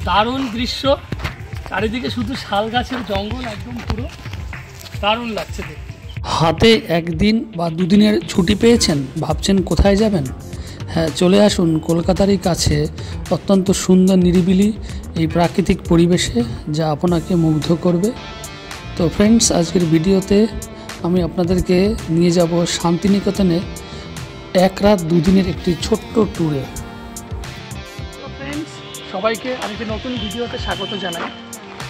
দারুণ দৃশ্য, চারিদিকে শুধু শাল গাছের জঙ্গল, একদম পুরো দারুণ লাগছে দেখতে। হাতে একদিন বা দুদিনের ছুটি পেয়েছেন, ভাবছেন কোথায় যাবেন? হ্যাঁ, চলে আসুন কলকাতারই কাছে অত্যন্ত সুন্দর নিরিবিলি এই প্রাকৃতিক পরিবেশে, যা আপনাকে মুগ্ধ করবে। তো ফ্রেন্ডস, আজকের ভিডিওতে আমি আপনাদেরকে নিয়ে যাব শান্তিনিকেতনে 1 রাত 2 দিনের একটি ছোট্ট ট্যুরে। তো ফ্রেন্ডস, সবাইকে আজকে নতুন ভিডিওতে স্বাগত জানাই।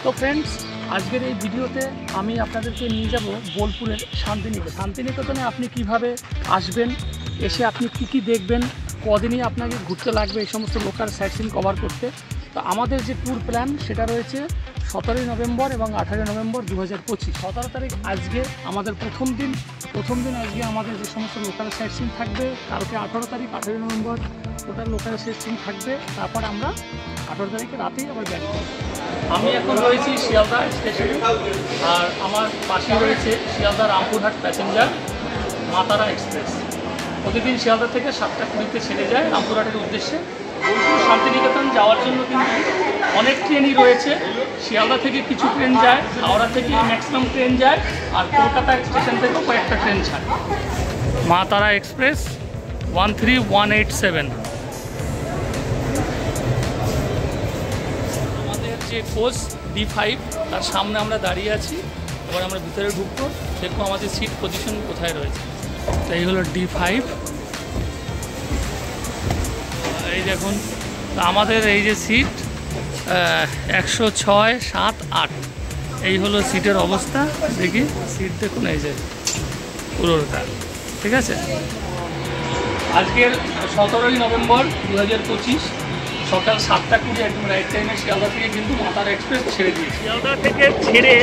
তো ফ্রেন্ডস, আজকের এই ভিডিওতে আমি আপনাদেরকে নিয়ে যাব বোলপুরের শান্তিনিকেতনে আপনি কিভাবে আসবেন, এসে আপনি কি দেখবেন, কদিনই আপনাকে ঘুরতে লাগবে এই সমস্ত লোকাল সাইট সিন কভার করতে। তো আমাদের যে ট্যুর প্ল্যান সেটা রয়েছে 17 নভেম্বর এবং 18 নভেম্বর 2025। 17 তারিখ আজকে আমাদের প্রথম দিন আজকে আমাদের যে সমস্ত লোকাল সাইট সিন থাকবে। কালকে 18 তারিখ 18 November total local sightseeing থাকবে। তারপর আমরা 18 তারিখে রাতেই আবার ব্যাক করব। আমি এখন রয়েছি শিয়ালদা স্টেশনে, আর আমার পাশে রয়েছে শিয়ালদা রামপুরহাট প্যাসেঞ্জার মাতারা এক্সপ্রেস। প্রতিদিন শিয়ালদা থেকে 7টা 20-তে ছেড়ে যায় রামপুরহাটের উদ্দেশ্যে। শান্তিনিকেতন যাওয়ার জন্য কিন্তু অনেক ট্রেনই রয়েছে। শিয়ালদা থেকে কিছু ট্রেন যায়, হাওড়া থেকে ম্যাক্সিমাম ট্রেন যায়, আর কলকাতা স্টেশন থেকেও কয়েকটা ট্রেন ছাড়ে। মা তারা এক্সপ্রেস 13187। আমাদের যে কোচ D5 তার সামনে আমরা দাঁড়িয়ে আছি। এবার আমরা ভিতরে ঢুকবো, দেখবো আমাদের সিট পজিশন কোথায় রয়েছে। তো এই হলো D5। এই দেখুন আমাদের এই যে সিট 106, 7, 8 এই হলো সিটের অবস্থা। দেখি সিট দেখুন, এই যে পুরোটা ঠিক আছে। আজকের 17 নভেম্বর 2025 সকাল 7টা 20 একদম রাইট টাইমে শিয়ালদা থেকে কিন্তু মাতারা এক্সপ্রেস ছেড়ে দিয়েছে। শিয়ালদা থেকে ছেড়ে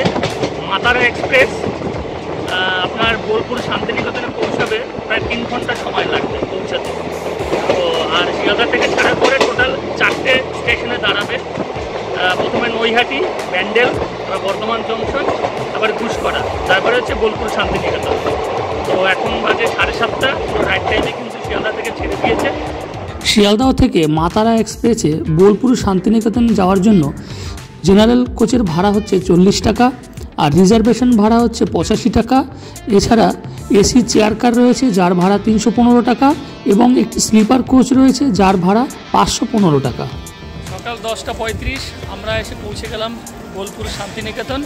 মাতারা এক্সপ্রেস আপনার বোলপুর শান্তিনিকেতনে পৌঁছাবে প্রায় 3 ঘন্টা সময় লাগবে পৌঁছাতে। তো আর শিয়ালদা থেকে ছাড়ার পরে টোটাল 4টে স্টেশনে দাঁড়াবে। প্রথমে নৈহাটি, ব্যান্ডেল, বর্ধমান জংশন, তারপরে ঘুষপাড়া, তারপরে হচ্ছে বোলপুর শান্তিনিকেতন। তো এখন বাজে 7:30, রাইট টাইমে কিন্তু শিয়ালদা থেকে ছেড়ে দিয়েছে। শিয়ালদহ থেকে মাতারা এক্সপ্রেসে বোলপুর শান্তিনিকেতন যাওয়ার জন্য জেনারেল কোচের ভাড়া হচ্ছে 40 টাকা, আর রিজার্ভেশন ভাড়া হচ্ছে 85 টাকা। এছাড়া এসি চেয়ার কার রয়েছে যার ভাড়া 315 টাকা, এবং একটি স্লিপার কোচ রয়েছে যার ভাড়া 515 টাকা। সকাল 10:35 আমরা এসে পৌঁছে গেলাম বোলপুর শান্তিনিকেতন।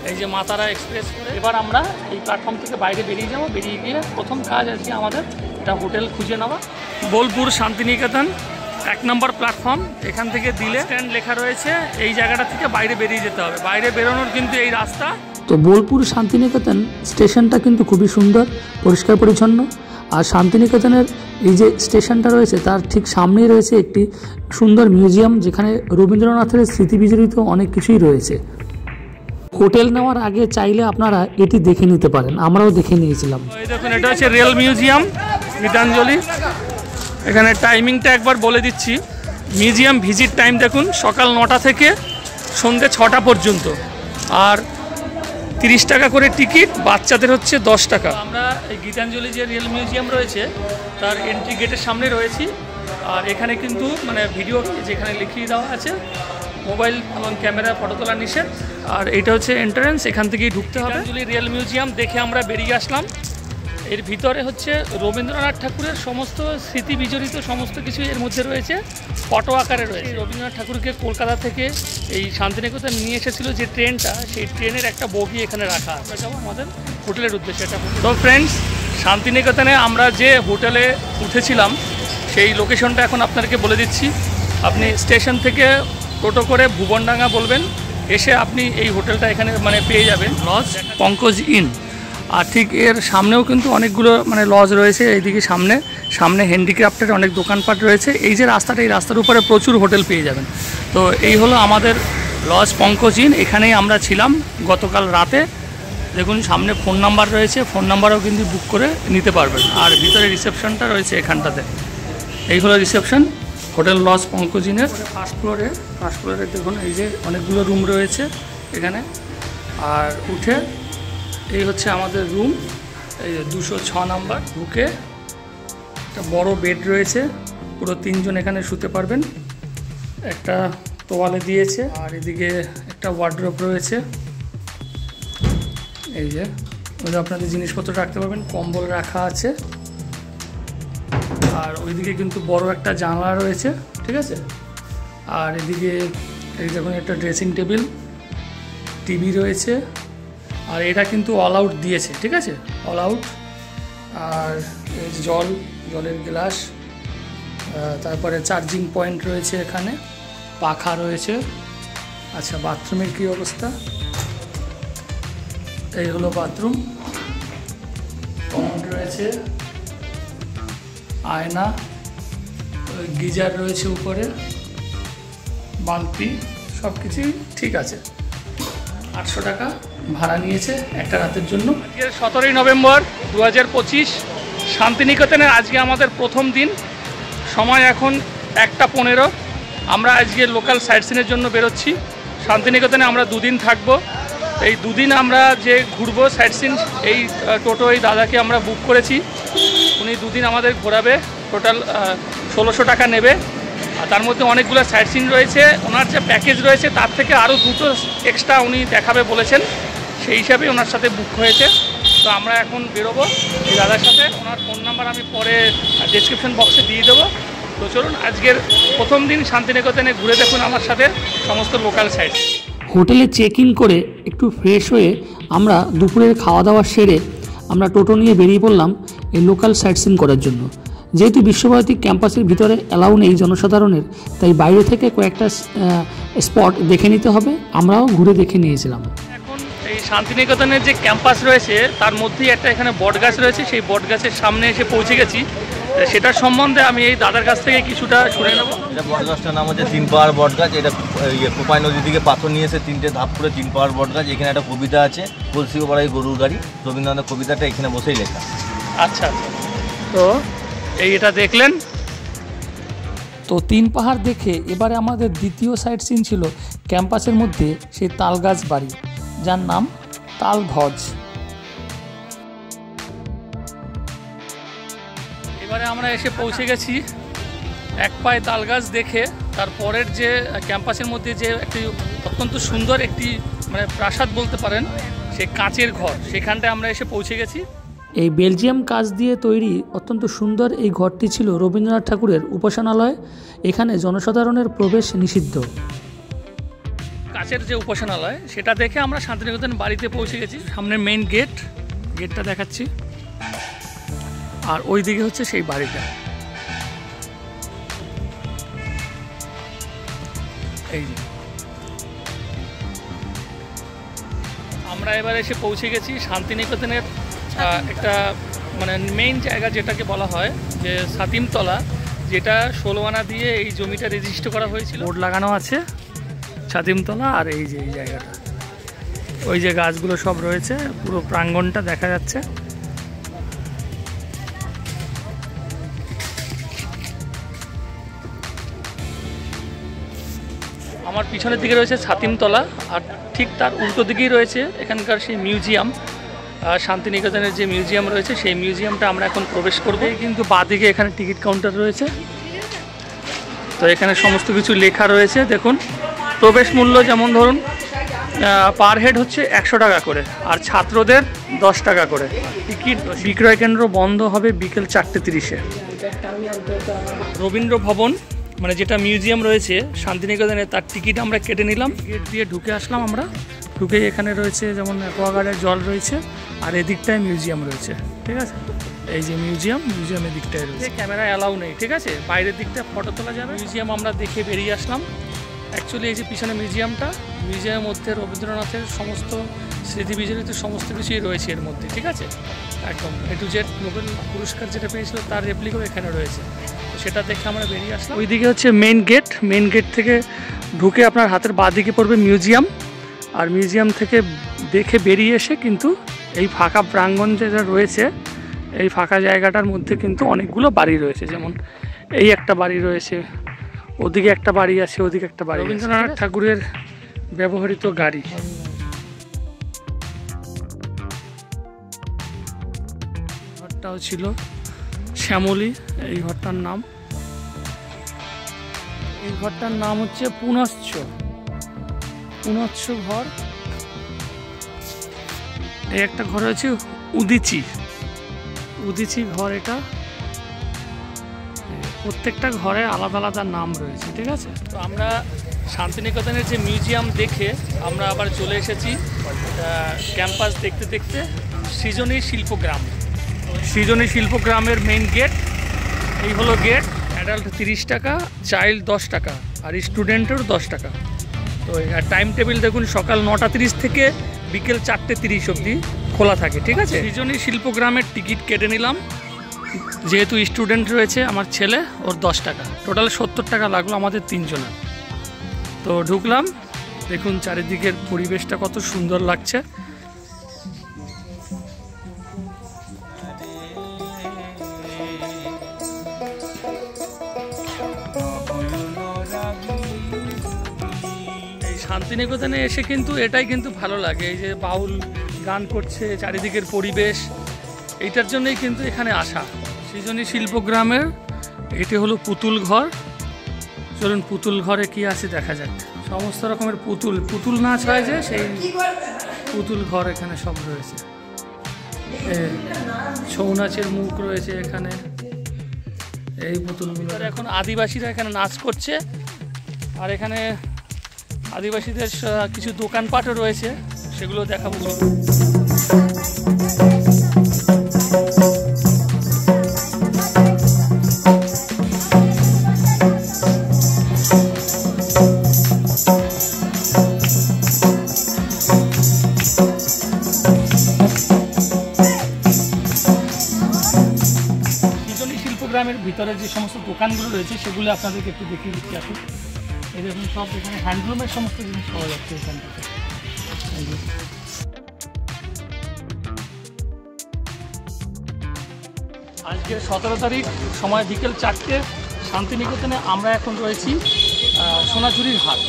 এই যে মাতারা এক্সপ্রেস করে এবার আমরা এই প্ল্যাটফর্ম থেকে বাইরে বেরিয়ে যাব। বেরিয়ে গিয়ে প্রথম কাজ আজকে আমাদের একটা হোটেল খুঁজে নেওয়া। বোলপুর শান্তিনিকেতন 1 নম্বর প্ল্যাটফর্ম, এখান থেকে দিলে স্ট্যান্ড লেখা রয়েছে। এই জায়গাটা থেকে বাইরে বেরিয়ে যেতে হবে। বাইরে বেরোনোর কিন্তু এই রাস্তা। তো বোলপুর শান্তিনিকেতন স্টেশনটা কিন্তু খুবই সুন্দর, পরিষ্কার পরিচ্ছন্ন। আর শান্তিনিকেতনের এই যে স্টেশনটা রয়েছে তার ঠিক সামনেই রয়েছে একটি সুন্দর মিউজিয়াম, যেখানে রবীন্দ্রনাথের স্মৃতি বিজড়িত অনেক কিছুই রয়েছে। হোটেল নেওয়ার আগে চাইলে আপনারা এটি দেখে নিতে পারেন, আমরাও দেখে নিয়েছিলাম। এই দেখুন, এটা হচ্ছে রেল মিউজিয়াম গীতাঞ্জলি। এখানে টাইমিংটা একবার বলে দিচ্ছি। মিউজিয়াম ভিজিট টাইম দেখুন, সকাল 9টা থেকে সন্ধ্যে 6টা পর্যন্ত, আর 30 টাকা করে টিকিট, বাচ্চাদের হচ্ছে 10 টাকা। আমরা এই গীতাঞ্জলি যে রেল মিউজিয়াম রয়েছে তার এন্ট্রি গেটের সামনে রয়েছি। আর এখানে কিন্তু মানে ভিডিও যেখানে লিখিয়ে দেওয়া আছে, মোবাইল এবং ক্যামেরা ফটো তোলা নিষেধ। আর এইটা হচ্ছে এন্ট্রান্স, এখান থেকেই ঢুকতে হবে। গীতাঞ্জলি রেল মিউজিয়াম দেখে আমরা বেরিয়ে আসলাম। এর ভিতরে হচ্ছে রবীন্দ্রনাথ ঠাকুরের সমস্ত স্মৃতি বিজড়িত সমস্ত কিছু এর মধ্যে রয়েছে, ফটো আকারে রয়েছে। রবীন্দ্রনাথ ঠাকুরকে কলকাতা থেকে এই শান্তিনিকেতন নিয়ে এসেছিল যে ট্রেনটা, সেই ট্রেনের একটা বগি এখানে রাখা। আমরা যাবো আমাদের হোটেলের উদ্দেশ্যে। এটা তো ফ্রেন্ডস, শান্তিনিকেতনে আমরা যে হোটেলে উঠেছিলাম সেই লোকেশনটা এখন আপনাদেরকে বলে দিচ্ছি। আপনি স্টেশন থেকে টোটো করে ভুবনডাঙ্গা বলবেন, এসে আপনি এই হোটেলটা এখানে মানে পেয়ে যাবেন, লজ পঙ্কজ ইন। আর ঠিক এর সামনেও কিন্তু অনেকগুলো মানে লজ রয়েছে। এইদিকে সামনে হ্যান্ডিক্রাফটের অনেক দোকানপাট রয়েছে। এই যে রাস্তাটা, এই রাস্তার উপরে প্রচুর হোটেল পেয়ে যাবেন। তো এই হলো আমাদের লজ পঙ্কজ ইন। এখানেই আমরা ছিলাম গতকাল রাতে। দেখুন সামনে ফোন নাম্বার রয়েছে, ফোন নাম্বারও কিন্তু বুক করে নিতে পারবেন। আর ভিতরে রিসেপশনটা রয়েছে এখানটাতে। এই হলো রিসেপশন হোটেল লজ পঙ্কজ ইনের। ফার্স্ট ফ্লোরে দেখুন এই যে অনেকগুলো রুম রয়েছে এখানে। আর উঠে এই হচ্ছে আমাদের রুম, এই 206 নাম্বার। ঢুকে একটা বড় বেড রয়েছে, পুরো 3 জন এখানে শুতে পারবেন। একটা তোয়ালে দিয়েছে, আর এদিকে একটা ওয়ার্ড্রপ রয়েছে। এই যে আপনাদের জিনিসপত্র রাখতে পারবেন, কম্বল রাখা আছে। আর ওইদিকে কিন্তু বড় একটা জানলা রয়েছে, ঠিক আছে। আর এদিকে এই দেখুন একটা ড্রেসিং টেবিল, টিভি রয়েছে। আর এটা কিন্তু অল আউট দিয়েছে, ঠিক আছে, অল আউট। আর এই জলের গ্লাস, তারপরে চার্জিং পয়েন্ট রয়েছে এখানে, পাখা রয়েছে। আচ্ছা, বাথরুমের কী অবস্থা? এই হলো বাথরুম, কমোড রয়েছে, আয়না, গিজার রয়েছে উপরে, বালতি, সব কিছুই ঠিক আছে। 800 টাকা ভাড়া নিয়েছে একটা রাতের জন্য। আজকের 17ই নভেম্বর 2025, শান্তিনিকেতনের আজকে আমাদের প্রথম দিন। সময় এখন 1টা 15। আমরা আজকে লোকাল সাইট সিনের জন্য বেরোচ্ছি। শান্তিনিকেতনে আমরা 2 দিন থাকবো। এই 2 দিন আমরা যে ঘুরবো সাইট সিন, এই টোটো এই দাদাকে আমরা বুক করেছি। উনি 2 দিন আমাদের ঘোরাবে, টোটাল 1600 টাকা নেবে। আর তার মধ্যে অনেকগুলো সাইট সিন রয়েছে। ওনার যে প্যাকেজ রয়েছে তার থেকে আরও 2টো এক্সট্রা উনি দেখাবে বলেছেন, সেই হিসাবে ওনার সাথে বুক হয়েছে। তো আমরা এখন বেরোবো এই দাদার সাথে। ওনার ফোন নাম্বার আমি পরে ডেসক্রিপশন বক্সে দিয়ে দেবো। তো চলুন আজকের প্রথম দিন শান্তিনিকেতনে ঘুরে দেখুন আমার সাথে সমস্ত লোকাল সাইট। হোটেলে চেক ইন করে একটু ফ্রেশ হয়ে আমরা দুপুরের খাওয়া দাওয়া সেরে আমরা টোটো নিয়ে বেরিয়ে পড়লাম এই লোকাল সাইট সিন করার জন্য। যেহেতু বিশ্বভারতী ক্যাম্পাসের ভিতরে অ্যালাউ নেই জনসাধারণের, তাই বাইরে থেকে কয়েকটা স্পট দেখে নিতে হবে। আমরাও ঘুরে দেখে নিয়েছিলাম। এখন এই শান্তিনিকেতনের যে ক্যাম্পাস রয়েছে তার মধ্যেই একটা এখানে বটগাছ রয়েছে, সেই বটগাছের সামনে এসে পৌঁছে গেছি। সেটার সম্বন্ধে আমি এই দাদার কাছ থেকে কিছুটা শুনে নেব। এটা বটগাছটার নাম হচ্ছে 3 পাহাড় বটগাছ। এটা কোপাই নদী থেকে পাথর নিয়ে এসে 3টে ধাপ করে 3 পাহাড় বটগাছ। এখানে একটা কবিতা আছে, কলসি পাড়ায় গরুর গাড়ি, রবীন্দ্রনাথের কবিতাটা এখানে বসেই লেখা। আচ্ছা আচ্ছা, তো এটা দেখলেন। তো 3 পাহাড় দেখে এবারে আমাদের দ্বিতীয় সাইট সিন ছিল ক্যাম্পাসের মধ্যে সেই তালগাছ বাড়ি, যার নাম তালধ্বজ। এবারে আমরা এসে পৌঁছে গেছি এক পায়ে তালগাছ দেখে। তারপরের যে ক্যাম্পাসের মধ্যে যে একটি অত্যন্ত সুন্দর একটি মানে প্রাসাদ বলতে পারেন, সেই কাঁচের ঘর, সেখানটায় আমরা এসে পৌঁছে গেছি। এই বেলজিয়াম কাঁচ দিয়ে তৈরি অত্যন্ত সুন্দর এই ঘরটি ছিল রবীন্দ্রনাথ ঠাকুরের উপাসনালয়। এখানে জনসাধারণের প্রবেশ নিষিদ্ধ। কাঁচের যে উপাসনালয় সেটা দেখে আমরা শান্তিনিকেতন বাড়িতে পৌঁছে গেছি। সামনে মেইন গেটটা দেখাচ্ছি, আর ওই দিকে হচ্ছে সেই বাড়িটা। এই যে আমরা এবার এসে পৌঁছে গেছি শান্তিনিকেতনের একটা মানে মেইন জায়গা, যেটাকে বলা হয় যে ছাতিমতলা, যেটা 16 আনা দিয়ে এই জমিটা রেজিস্টার করা হয়েছিল। বোর্ড লাগানো আছে ছাতিমতলা। আর এই যে এই জায়গাটা, ওই যে গাছগুলো সব রয়েছে, পুরো প্রাঙ্গণটা দেখা যাচ্ছে। আমার পিছনের দিকে রয়েছে ছাতিমতলা, আর ঠিক তার উল্টো দিকেই রয়েছে এখানকার সেই মিউজিয়াম, শান্তিনিকেতনের যে মিউজিয়াম রয়েছে সেই মিউজিয়ামটা আমরা এখন প্রবেশ করব। কিন্তু বাঁদিকে এখানে টিকিট কাউন্টার রয়েছে। তো এখানে সমস্ত কিছু লেখা রয়েছে দেখুন। প্রবেশ মূল্য যেমন ধরুন পার হেড হচ্ছে 100 টাকা করে, আর ছাত্রদের 10 টাকা করে। টিকিট বিক্রয় কেন্দ্র বন্ধ হবে বিকেল 4:30-এ। রবীন্দ্র ভবন মানে যেটা মিউজিয়াম রয়েছে শান্তিনিকেতনে, তার টিকিট আমরা কেটে নিলাম। গেট দিয়ে ঢুকে আসলাম আমরা। ঢুকে এখানে রয়েছে যেমন অ্যাকোয়াগার্ডের জল রয়েছে, আর এদিকটায় মিউজিয়াম রয়েছে, ঠিক আছে। এই যে মিউজিয়ামের দিকটায় রয়েছে। ক্যামেরা অ্যালাউ নেই, ঠিক আছে, বাইরের দিকটা ফটো তোলা যাবে। মিউজিয়াম আমরা দেখে বেরিয়ে আসলাম। অ্যাকচুয়ালি এই যে পিছনে মিউজিয়ামের মধ্যে রবীন্দ্রনাথের সমস্ত স্মৃতি বিজড়িত সমস্ত কিছুই রয়েছে এর মধ্যে, ঠিক আছে। একদম A to Z নোবেল পুরস্কার যেটা পেয়েছিল তার রেপ্লিকাও এখানে রয়েছে। সেটা দেখে আমরা বেরিয়ে আসলাম। ওইদিকে হচ্ছে মেইন গেট থেকে ঢুকে আপনার হাতের বাঁ দিকে পড়বে মিউজিয়াম। আর মিউজিয়াম থেকে দেখে বেরিয়ে এসে কিন্তু এই ফাঁকা প্রাঙ্গণ যেটা রয়েছে, এই ফাঁকা জায়গাটার মধ্যে কিন্তু অনেকগুলো বাড়ি রয়েছে। যেমন এই একটা বাড়ি রয়েছে, ওদিকে একটা বাড়ি আছে, ওদিকে একটা বাড়ি। রবীন্দ্রনাথ ঠাকুরের ব্যবহৃত গাড়ি। ঘরটাও ছিল শ্যামলী, এই ঘরটার নাম। এই ঘরটার নাম হচ্ছে পুনশ্চ ঘর। এই একটা ঘর হচ্ছে উদিচি ঘর। এটা প্রত্যেকটা ঘরে আলাদা আলাদা নাম রয়েছে, ঠিক আছে। তো আমরা শান্তিনিকেতনের যে মিউজিয়াম দেখে আমরা আবার চলে এসেছি ক্যাম্পাস দেখতে দেখতে সৃজনী শিল্পগ্রামের মেইন গেট। এই হলো গেট। অ্যাডাল্ট 30 টাকা, চাইল্ড 10 টাকা, আর স্টুডেন্টেরও 10 টাকা। তো টাইম টেবিল দেখুন, সকাল 9:30 থেকে বিকেল 4:30 অবধি খোলা থাকে, ঠিক আছে। সৃজনী শিল্পগ্রামের টিকিট কেটে নিলাম, যেহেতু স্টুডেন্ট রয়েছে আমার ছেলে, ওর 10 টাকা, টোটাল 70 টাকা লাগলো আমাদের 3 জনের। তো ঢুকলাম, দেখুন চারিদিকের পরিবেশটা কত সুন্দর লাগছে। এই শান্তিনিকেতনে এসে কিন্তু এটাই কিন্তু ভালো লাগে, এই যে বাউল গান করছে, চারিদিকের পরিবেশ, এইটার জন্যই কিন্তু এখানে আসা। সৃজনী শিল্পগ্রামের এটি হলো পুতুল ঘর। চলুন পুতুল ঘরে কি আছে দেখা যাক। সমস্ত রকমের পুতুল নাচ হয় যে, সেই পুতুল ঘর এখানে সব রয়েছে। ছৌ নাচের মুখ রয়েছে এখানে, এই পুতুলগুলো। এখন আদিবাসীরা এখানে নাচ করছে, আর এখানে আদিবাসীদের কিছু দোকানপাটও রয়েছে, সেগুলো দেখাবো। গ্রামের ভিতরে যে সমস্ত দোকানগুলো রয়েছে সেগুলো আপনাদেরকে একটু দেখিয়ে দিচ্ছি। আসুন, এই দেখুন সব এখানে হ্যান্ডলুমের সমস্ত জিনিস পাওয়া যাচ্ছে এখান থেকে। আজকে 17 তারিখ, সময় বিকেল 4টে। শান্তিনিকেতনে আমরা এখন রয়েছি সোনাঝুরির হাট,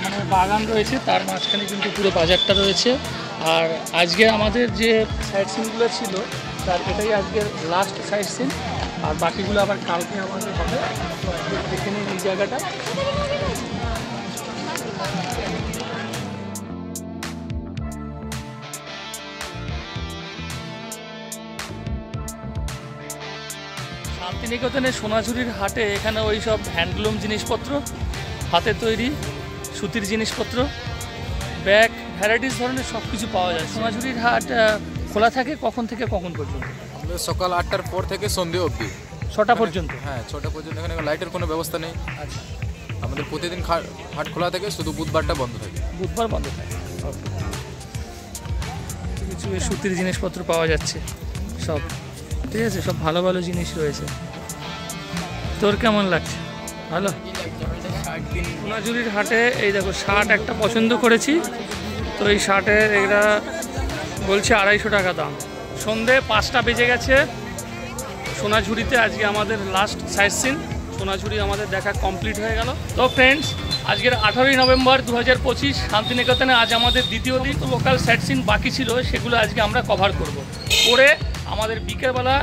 মানে বাগান রয়েছে, তার মাঝখানে কিন্তু পুরো বাজারটা রয়েছে। আর আজকে আমাদের যে সাইট সিনগুলো ছিল, তার এটাই আজকের লাস্ট সাইট সিন, আর বাকিগুলো আবার কালকে আমাদের হবে। তো আজকে দেখে নিন এই জায়গাটা। শান্তিনিকেতনের সোনাঝুরির হাটে এখানে ওই সব হ্যান্ডলুম জিনিসপত্র, হাতের তৈরি সুতির জিনিসপত্র, ব্যাগ, ভ্যারাইটিস ধরনের সব কিছু পাওয়া যায়। সোনাঝুরির হাট খোলা থাকে কখন থেকে কখন পর্যন্ত? সকাল 8টার পর থেকে সন্ধ্যে অবধি 6টা পর্যন্ত। হ্যাঁ, 6টা পর্যন্ত। এখানে লাইটের কোনো ব্যবস্থা নেই। আচ্ছা, আমাদের প্রতিদিন হাট খোলা থাকে, শুধু বুধবারটা বন্ধ থাকে। বুধবার বন্ধ থাকে। কিছু সুতির জিনিসপত্র পাওয়া যাচ্ছে সব, ঠিক আছে, সব ভালো ভালো জিনিস রয়েছে। তোর কেমন লাগছে? ভালো। সোনাঝুরির হাটে এই দেখো শার্ট একটা পছন্দ করেছি, তো এই শার্টের এটা বলছে 250 টাকা দাম। সন্ধে 5টা বেজে গেছে। সোনাঝুরিতে আজকে আমাদের লাস্ট সাইট সিন, সোনাঝুরি আমাদের দেখা কমপ্লিট হয়ে গেল। তো ফ্রেন্ডস, আজকের 18ই নভেম্বর 2025 শান্তিনিকেতনে আজ আমাদের দ্বিতীয় দিন। তো লোকাল সাইট সিন বাকি ছিল, সেগুলো আজকে আমরা কভার করে আমাদের বিকেলবেলা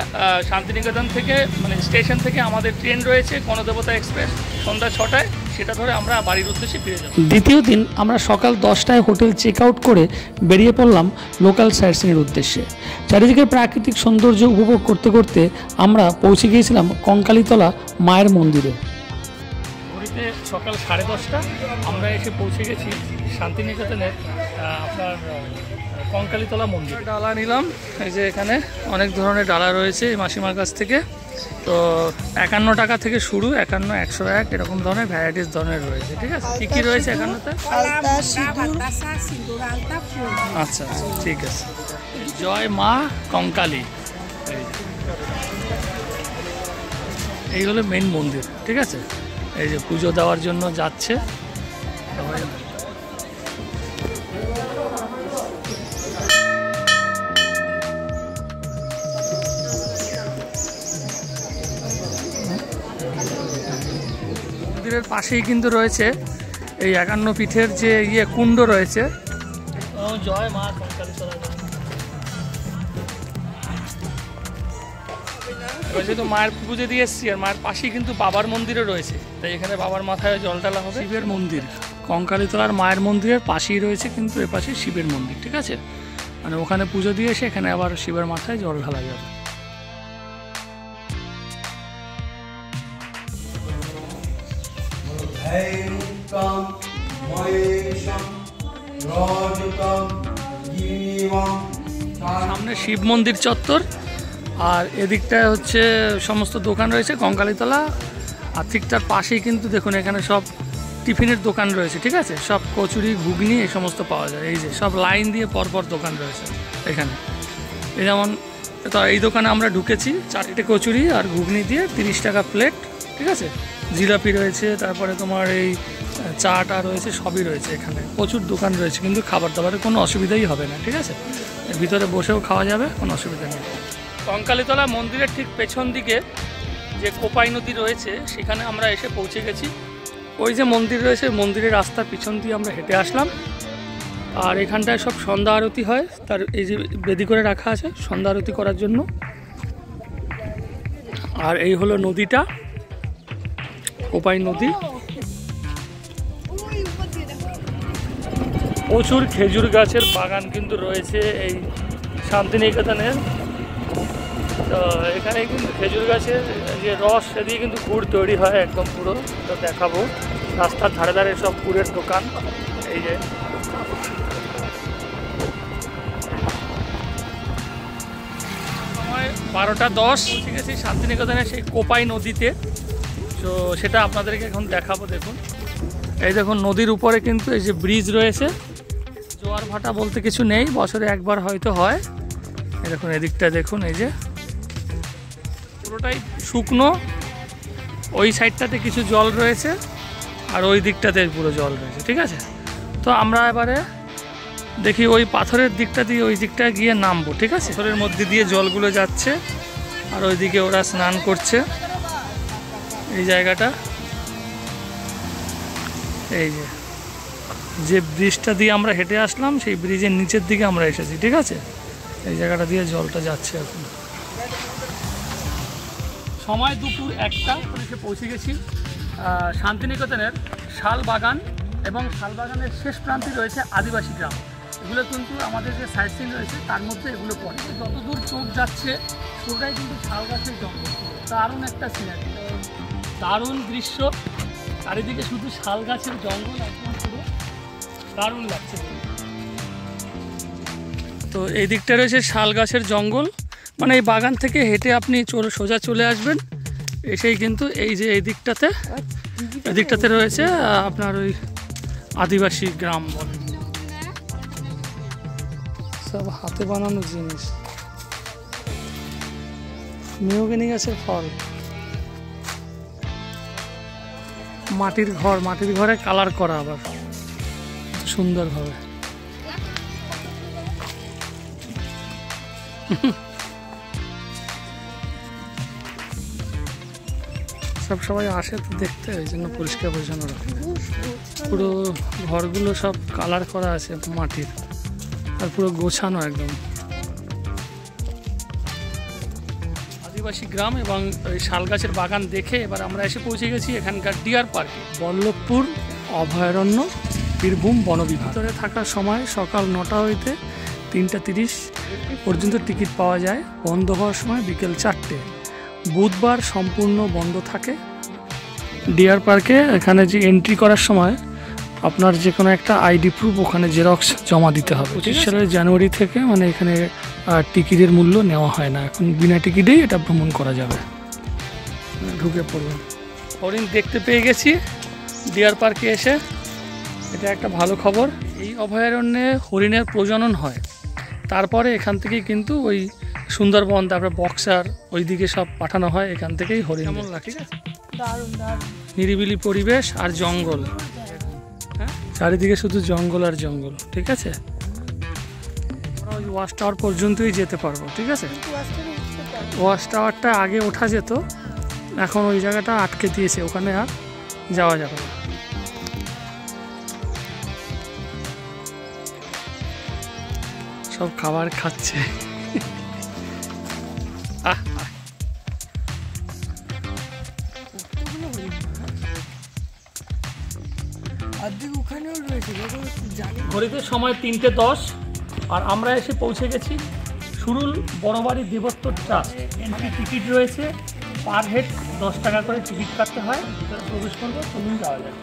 শান্তিনিকেতন থেকে, মানে স্টেশন থেকে আমাদের ট্রেন রয়েছে গণদেবতা এক্সপ্রেস, সন্ধ্যা 6টায়, সেটা ধরে আমরা বাড়ির উদ্দেশ্যে ফিরে যাব। দ্বিতীয় দিন আমরা সকাল 10টায় হোটেল চেক আউট করে বেরিয়ে পড়লাম লোকাল সাইট সিনের উদ্দেশ্যে। চারিদিকে প্রাকৃতিক সৌন্দর্য উপভোগ করতে করতে আমরা পৌঁছে গিয়েছিলাম কঙ্কালীতলা মায়ের মন্দিরে। ঘড়িতে সকাল 10:30, আমরা এসে পৌঁছে গেছি শান্তিনিকেতনের আপনার কঙ্কালীতলা মন্দির। ডালা নিলাম, এই যে এখানে অনেক ধরনের ডালা রয়েছে এই মাসিমার কাছ থেকে। তো 51 টাকা থেকে শুরু, 51, 101 এরকম ধরনের ভ্যারাইটিস ধরনের রয়েছে, ঠিক আছে। কী কী রয়েছে 51তে? আচ্ছা, ঠিক আছে। জয় মা কঙ্কালী, এই হলো মেন মন্দির, ঠিক আছে। এই যে পুজো দেওয়ার জন্য যাচ্ছে সবাই। মন্দিরের পাশেই কিন্তু রয়েছে এই 51 পীঠের যে কুণ্ড রয়েছে। জয় মা কঙ্কালীতলা। এবার যেহেতু মায়ের পুজো দিয়ে এসেছি আর মায়ের পাশেই কিন্তু বাবার মন্দিরও রয়েছে, তাই এখানে বাবার মাথায় জল ঢালা হবে। শিবের মন্দির কঙ্কালীতলার মায়ের মন্দিরের পাশেই রয়েছে, কিন্তু এ পাশে শিবের মন্দির, ঠিক আছে? মানে ওখানে পুজো দিয়ে এসে এখানে আবার শিবের মাথায় জল ঢালা যাবে। সামনে শিব মন্দির চত্বর, আর এদিকটায় হচ্ছে সমস্ত দোকান রয়েছে কঙ্কালীতলা, আর ঠিক তার পাশেই কিন্তু দেখুন এখানে সব টিফিনের দোকান রয়েছে, ঠিক আছে? সব কচুরি ঘুগনি এই সমস্ত পাওয়া যায়। এই যে সব লাইন দিয়ে পরপর দোকান রয়েছে এখানে। এই যেমন তো এই দোকানে আমরা ঢুকেছি, 4টে কচুরি আর ঘুগনি দিয়ে 30 টাকা প্লেট, ঠিক আছে? জিলাপি রয়েছে, তারপরে তোমার এই চাটা রয়েছে, সবই রয়েছে এখানে। প্রচুর দোকান রয়েছে, কিন্তু খাবার দাবারের কোনো অসুবিধাই হবে না, ঠিক আছে? ভিতরে বসেও খাওয়া যাবে, কোনো অসুবিধা নেই। কঙ্কালীতলা মন্দিরের ঠিক পেছন দিকে যে কোপাই নদী রয়েছে সেখানে আমরা এসে পৌঁছে গেছি। ওই যে মন্দির রয়েছে, মন্দিরের রাস্তার পিছন দিয়ে আমরা হেঁটে আসলাম। আর এখানটায় সব সন্ধ্যা আরতি হয়, তার এই যে বেদি করে রাখা আছে সন্ধ্যা আরতি করার জন্য। আর এই হলো নদীটা, কোপাই নদী। প্রচুর খেজুর গাছের বাগান কিন্তু রয়েছে এই শান্তিনিকেতনের। তো এখানে কিন্তু খেজুর গাছের যে রস সে দিয়ে কিন্তু গুড় তৈরি হয় একদম পুরো, তো দেখাবো। রাস্তার ধারে ধারে সব গুড়ের দোকান। এই যে সময় 12:10, ঠিক আছে? শান্তিনিকেতনের সেই কোপাই নদীতে, তো সেটা আপনাদেরকে এখন দেখাবো। দেখুন এই দেখুন নদীর উপরে কিন্তু এই যে ব্রিজ রয়েছে। জোয়ার ভাটা বলতে কিছু নেই, বছরে একবার হয়তো হয়। এই দেখুন এদিকটা দেখুন, এই যে পুরোটাই শুকনো। ওই সাইডটাতে কিছু জল রয়েছে আর ওই দিকটাতে পুরো জল রয়েছে, ঠিক আছে? তো আমরা এবারে দেখি ওই পাথরের দিকটা দিয়ে ওই দিকটা গিয়ে নামবো, ঠিক আছে? পাথরের মধ্যে দিয়ে জলগুলো যাচ্ছে আর ওইদিকে ওরা স্নান করছে। এই জায়গাটা, এই যে ব্রিজটা দিয়ে আমরা হেঁটে আসলাম সেই ব্রিজের নিচের দিকে আমরা এসেছি, ঠিক আছে? এই জায়গাটা দিয়ে জলটা যাচ্ছে এখন। সময় দুপুর 1টা, এসে পৌঁছে গেছি শান্তিনিকেতনের শালবাগান, এবং শালবাগানের শেষ প্রান্তে রয়েছে আদিবাসী গ্রাম। এগুলো কিন্তু আমাদের যে সাইট সিন রয়েছে তার মধ্যে এগুলো পড়ে। যতদূর চোখ যাচ্ছে পুরোটাই কিন্তু শাল গাছের জঙ্গল। দারুণ একটা সিনারি, দারুণ দৃশ্য, চারিদিকে শুধু শাল গাছের জঙ্গল, একদম পুরো দারুণ লাগছে। তো এই দিকটা রয়েছে শাল গাছের জঙ্গল, মানে এই বাগান থেকে হেঁটে আপনি সোজা চলে আসবেন, এসেই কিন্তু এই যে এই দিকটাতে রয়েছে আপনার ওই আদিবাসী গ্রাম বলে। সব হাতে বানানো জিনিস, মেহগনি গাছের ফল, মাটির ঘর, মাটির ঘরে কালার করা আবার সুন্দরভাবে। সবাই আসে তো দেখতে, ওই জন্য পরিষ্কার পরিচ্ছন্ন রাখে। পুরো ঘরগুলো সব কালার করা আছে মাটির, আর পুরো গোছানো একদম। আদিবাসী গ্রাম এবং ওই শাল গাছের বাগান দেখে এবার আমরা এসে পৌঁছে গেছি এখানকার ডিয়ার পার্কে। বল্লভপুর অভয়ারণ্য, বীরভূম বন বিভাগ। ভিতরে থাকার সময় সকাল 9টা হইতে 3:30 পর্যন্ত টিকিট পাওয়া যায়। বন্ধ হওয়ার সময় বিকেল 4টে। বুধবার সম্পূর্ণ বন্ধ থাকে। ডিয়ার পার্কে এখানে যে এন্ট্রি করার সময় আপনার যে কোনো একটা আইডি প্রুফ ওখানে জেরক্স জমা দিতে হবে। 25 সালের জানুয়ারি থেকে মানে এখানে টিকিটের মূল্য নেওয়া হয় না, এখন বিনা টিকিটেই এটা ভ্রমণ করা যাবে। ঢুকে পড়লাম, হরিণ দেখতে পেয়ে গেছি ডিয়ার পার্কে এসে, এটা একটা ভালো খবর। এই অভয়ারণ্যে হরিণের প্রজনন হয়, তারপরে এখান থেকেই কিন্তু ওই সুন্দরবন, তারপরে বক্সার ওইদিকে সব পাঠানো হয়, এখান থেকেই হরিণ। কেমন লাগে? ঠিক আছে, নিরিবিলি পরিবেশ আর জঙ্গল, হ্যাঁ চারিদিকে শুধু জঙ্গল আর জঙ্গল, ঠিক আছে। আমরা ওই ওয়াচ টাওয়ার পর্যন্তই যেতে পারবো, ঠিক আছে। ওয়াচ টাওয়ারটা আগে ওঠা যেত, এখন ওই জায়গাটা আটকে দিয়েছে, ওখানে আর যাওয়া যাবে না। সব খাবার খাচ্ছে। ঘড়িতে সময় 3:10 আর আমরা এসে পৌঁছে গেছি সুরুল বড়বাড়ি দেবত্ব ট্রাস্ট। এন্ট্রি টিকিট রয়েছে, পার হেড 10 টাকা করে টিকিট কাটতে হয়। ভিতরে প্রবেশ করবো, চলুন যাওয়া যায়।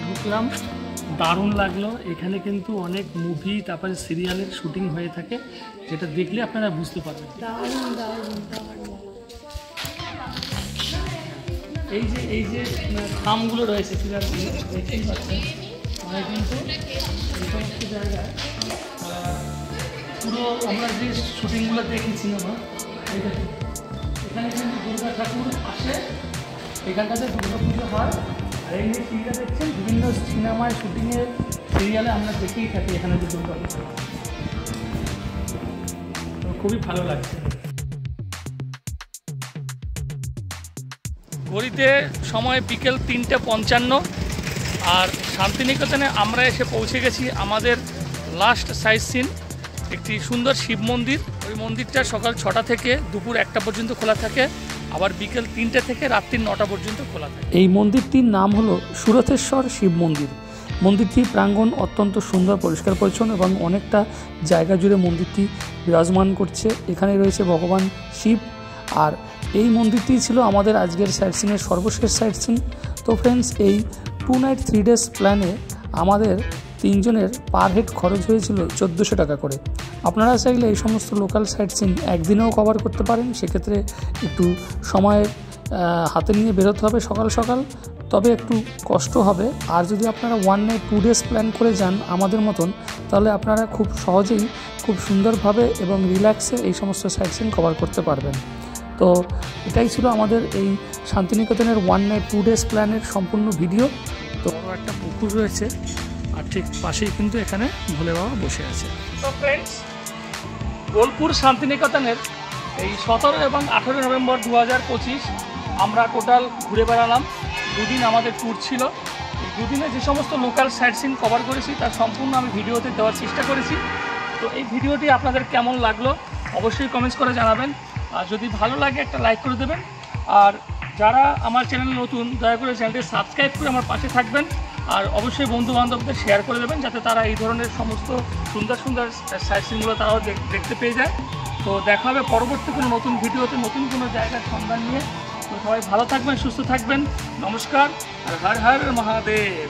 ঢুকলাম, দারুণ লাগলো। এখানে কিন্তু অনেক মুভি তারপরে সিরিয়ালের শুটিং হয়ে থাকে, যেটা দেখলে আপনারা বুঝতে পারবেন। এই যে থামগুলো রয়েছে দেখতেই পাচ্ছেন, মানে কিন্তু এই সমস্ত জায়গায় পুরো আমরা যে শুটিংগুলো দেখি সিনেমা, এখানে কিন্তু দুর্গা ঠাকুর আসে, এখানটাতে দুর্গা পুজো হয়। আর এই যে সিনটা দেখছেন, বিভিন্ন সিনেমায় শুটিংয়ের সিরিয়ালে আমরা দেখেই থাকি এখানে যে দুর্গা পুজো, খুবই ভালো লাগছে। ঘড়িতে সময় বিকেল 3:55 আর শান্তিনিকেতনে আমরা এসে পৌঁছে গেছি। আমাদের লাস্ট সাইট সিন একটি সুন্দর শিব মন্দির। ওই মন্দিরটা সকাল 6টা থেকে দুপুর 1টা পর্যন্ত খোলা থাকে, আবার বিকেল 3টে থেকে রাত্রি 9টা পর্যন্ত খোলা থাকে। এই মন্দিরটির নাম হলো সুরথেশ্বর শিব মন্দির। মন্দিরটির প্রাঙ্গণ অত্যন্ত সুন্দর, পরিষ্কার পরিচ্ছন্ন এবং অনেকটা জায়গা জুড়ে মন্দিরটি বিরাজমান করছে। এখানে রয়েছে ভগবান শিব। আর এই মন্দিরটি ছিল আমাদের আজকের সাইট সিনের সর্বশেষ সাইট সিন। তো ফ্রেন্ডস, এই 2 নাইট 3 ডেজ প্ল্যানে আমাদের 3 জনের পার হেড খরচ হয়েছিল 1400 টাকা করে। আপনারা চাইলে এই সমস্ত লোকাল সাইট সিন একদিনেও কভার করতে পারেন। সেক্ষেত্রে একটু সময় হাতে নিয়ে বেরোতে হবে সকাল সকাল, তবে একটু কষ্ট হবে। আর যদি আপনারা 1 নাইট 2 ডেজ প্ল্যান করে যান আমাদের মতন, তাহলে আপনারা খুব সহজেই খুব সুন্দরভাবে এবং রিল্যাক্সে এই সমস্ত সাইট সিন কভার করতে পারবেন। তো এটাই ছিল আমাদের এই শান্তিনিকেতনের 1 নাইট 2 ডেজ প্ল্যানের সম্পূর্ণ ভিডিও। তো একটা পুকুর রয়েছে আর ঠিক পাশেই কিন্তু এখানে ভোলে বাবা বসে আছে। তো ফ্রেন্ডস, বোলপুর শান্তিনিকেতনের এই 17 এবং 18 নভেম্বর 2025 আমরা টোটাল ঘুরে বেড়ালাম। 2 দিন আমাদের ট্যুর ছিল। এই 2 দিনে যে সমস্ত লোকাল সাইট সিন কভার করেছি তার সম্পূর্ণ আমি ভিডিওতে দেওয়ার চেষ্টা করেছি। তো এই ভিডিওটি আপনাদের কেমন লাগলো অবশ্যই কমেন্টস করে জানাবেন। আর যদি ভালো লাগে একটা লাইক করে দেবেন। আর যারা আমার চ্যানেল নতুন, দয়া করে চ্যানেলটি সাবস্ক্রাইব করে আমার পাশে থাকবেন। আর অবশ্যই বন্ধু বান্ধবদের শেয়ার করে দেবেন, যাতে তারা এই ধরনের সমস্ত সুন্দর সুন্দর সাইট সিনগুলো তারাও দেখতে পেয়ে যায়। তো দেখা হবে পরবর্তী কোনো নতুন ভিডিওতে, নতুন কোনো জায়গার সন্ধান নিয়ে। তো সবাই ভালো থাকবেন, সুস্থ থাকবেন। নমস্কার আর হর হর মহাদেব।